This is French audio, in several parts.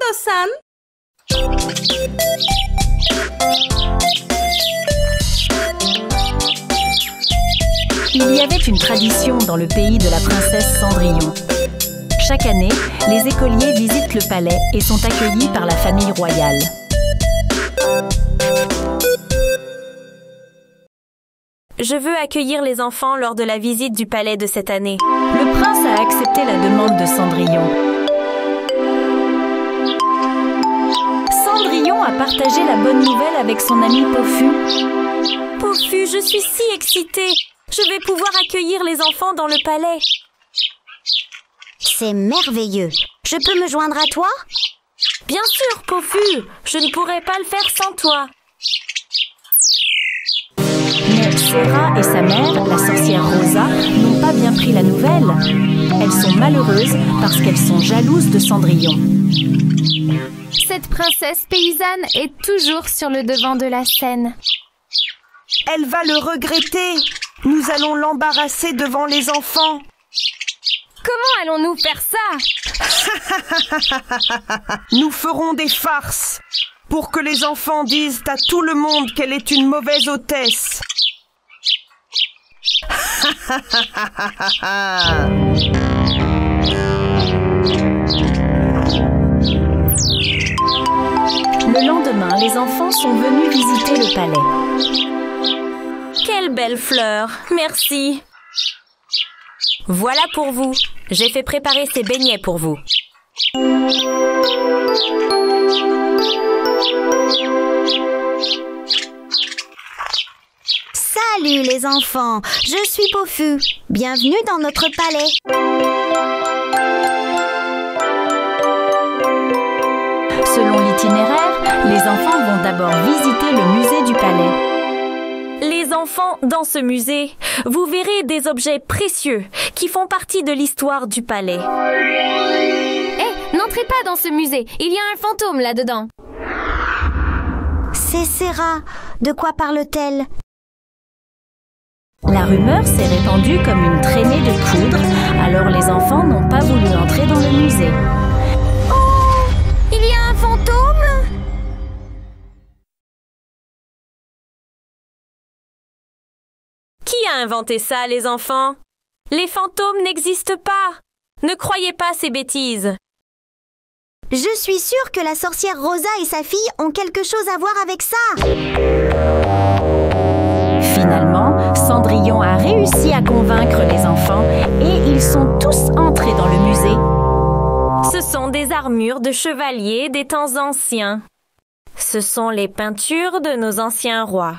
Kondo-san. Il y avait une tradition dans le pays de la princesse Cendrillon. Chaque année, les écoliers visitent le palais et sont accueillis par la famille royale. Je veux accueillir les enfants lors de la visite du palais de cette année. Le prince a accepté la demande de Cendrillon. Cendrillon a partagé la bonne nouvelle avec son ami Pofu. Pofu, je suis si excitée! Je vais pouvoir accueillir les enfants dans le palais. C'est merveilleux. Je peux me joindre à toi? Bien sûr, Pofu! Je ne pourrais pas le faire sans toi. Mais Sera et sa mère, la sorcière Rosa, n'ont pas bien pris la nouvelle. Elles sont malheureuses parce qu'elles sont jalouses de Cendrillon. Cette princesse paysanne est toujours sur le devant de la scène. Elle va le regretter. Nous allons l'embarrasser devant les enfants. Comment allons-nous faire ça? Nous ferons des farces pour que les enfants disent à tout le monde qu'elle est une mauvaise hôtesse. Le lendemain, les enfants sont venus visiter le palais. Quelle belle fleur! Merci! Voilà pour vous. J'ai fait préparer ces beignets pour vous. Salut les enfants, je suis Pofu. Bienvenue dans notre palais. Selon l'itinéraire, les enfants vont d'abord visiter le musée du palais. Les enfants, dans ce musée, vous verrez des objets précieux qui font partie de l'histoire du palais. Hé, n'entrez pas dans ce musée. Il y a un fantôme là-dedans. C'est Sera. De quoi parle-t-elle? La rumeur s'est répandue comme une traînée de poudre, alors les enfants n'ont pas voulu entrer dans le musée. Oh! Il y a un fantôme? Qui a inventé ça, les enfants? Les fantômes n'existent pas. Ne croyez pas ces bêtises. Je suis sûre que la sorcière Rosa et sa fille ont quelque chose à voir avec ça. Finalement, Cendrillon a réussi à convaincre les enfants et ils sont tous entrés dans le musée. Ce sont des armures de chevaliers des temps anciens. Ce sont les peintures de nos anciens rois.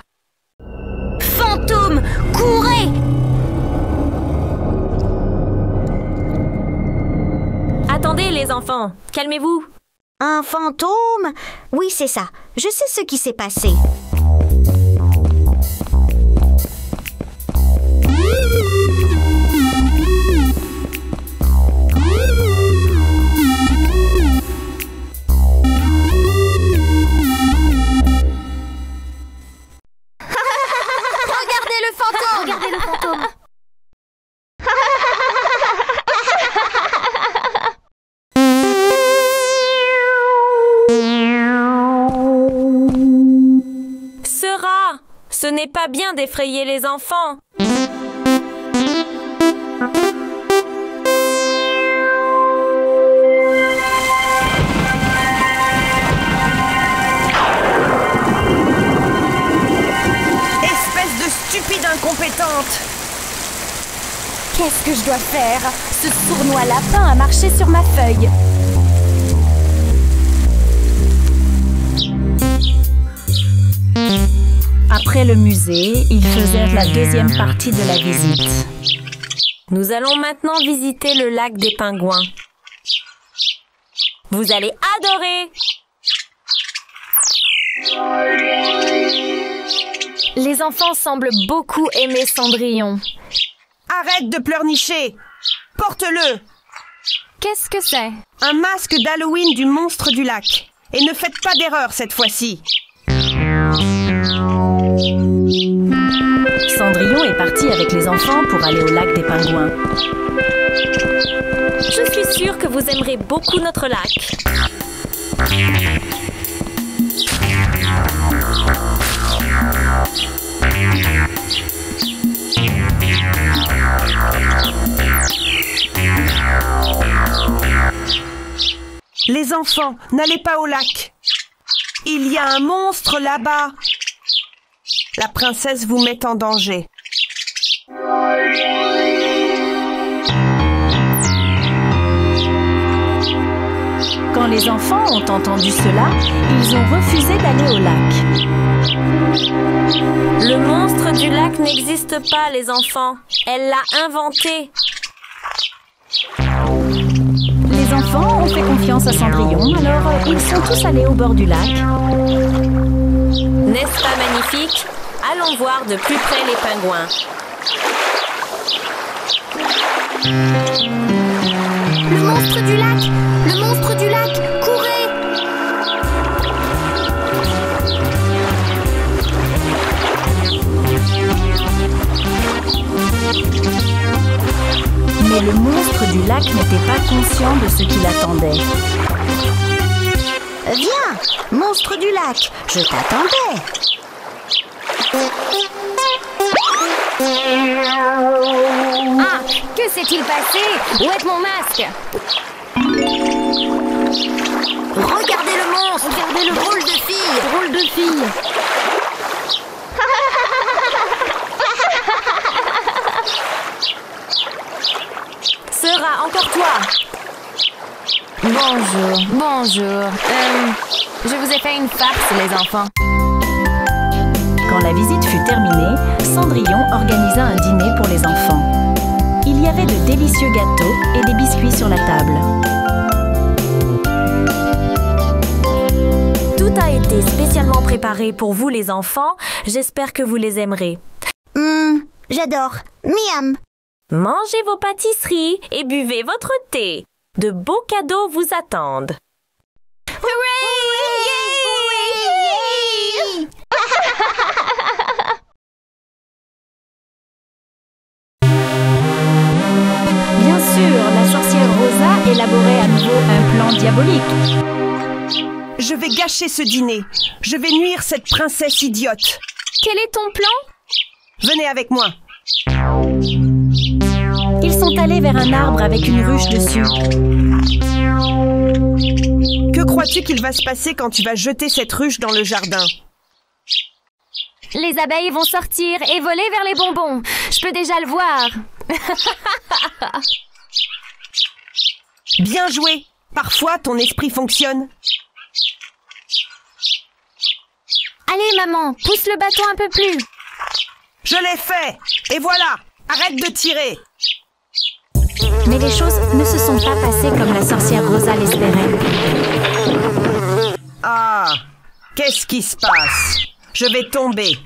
Fantôme, courez! Attendez, les enfants, calmez-vous. Un fantôme? Oui, c'est ça. Je sais ce qui s'est passé. Regardez le fantôme! Regardez le fantôme! Sera, ce n'est pas bien d'effrayer les enfants. Espèce de stupide incompétente! Qu'est-ce que je dois faire? Ce sournois lapin a marché sur ma feuille. Après le musée, ils faisèrent la deuxième partie de la visite. Nous allons maintenant visiter le lac des pingouins. Vous allez adorer! Les enfants semblent beaucoup aimer Cendrillon. Arrête de pleurnicher! Porte-le! Qu'est-ce que c'est? Un masque d'Halloween du monstre du lac. Et ne faites pas d'erreur cette fois-ci. Cendrillon est parti avec les enfants pour aller au lac des pingouins. Je suis sûre que vous aimerez beaucoup notre lac. Les enfants, n'allez pas au lac. Il y a un monstre là-bas. La princesse vous met en danger. Quand les enfants ont entendu cela, ils ont refusé d'aller au lac. Le monstre du lac n'existe pas, les enfants. Elle l'a inventé. Les enfants ont fait confiance à Cendrillon, alors ils sont tous allés au bord du lac. N'est-ce pas magnifique? Allons voir de plus près les pingouins. Le monstre du lac! Le monstre du lac! Courez! Mais le monstre du lac n'était pas conscient de ce qui l'attendait. Viens, monstre du lac, je t'attendais. Ah, que s'est-il passé? Où est mon masque? Regardez le monstre! Regardez le drôle de fille! Drôle de fille! Sera encore toi. Bonjour, bonjour. Je vous ai fait une farce, les enfants. Quand la visite fut terminée, Cendrillon organisa un dîner pour les enfants. Il y avait de délicieux gâteaux et des biscuits sur la table. Tout a été spécialement préparé pour vous, les enfants. J'espère que vous les aimerez. J'adore. Miam! Mangez vos pâtisseries et buvez votre thé. De beaux cadeaux vous attendent. Bien sûr, la sorcière Rosa élaborait à nouveau un plan diabolique. Je vais gâcher ce dîner. Je vais nuire cette princesse idiote. Quel est ton plan? Venez avec moi. Ils sont allés vers un arbre avec une ruche dessus. Que crois-tu qu'il va se passer quand tu vas jeter cette ruche dans le jardin? Les abeilles vont sortir et voler vers les bonbons. Je peux déjà le voir. Bien joué. Parfois, ton esprit fonctionne. Allez, maman, pousse le bâton un peu plus. Je l'ai fait. Et voilà. Arrête de tirer. Mais les choses ne se sont pas passées comme la sorcière Rosa l'espérait. Ah, qu'est-ce qui se passe? Je vais tomber.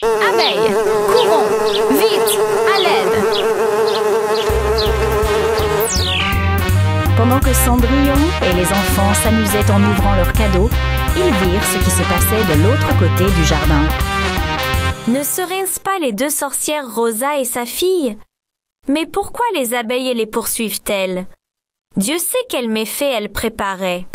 Abeilles, courons, vite, à l'aide. Pendant que Cendrillon et les enfants s'amusaient en ouvrant leurs cadeaux, ils virent ce qui se passait de l'autre côté du jardin. Ne seraient-ce pas les deux sorcières Rosa et sa fille? Mais pourquoi les abeilles les poursuivent-elles? Dieu sait quels méfaits elles préparaient.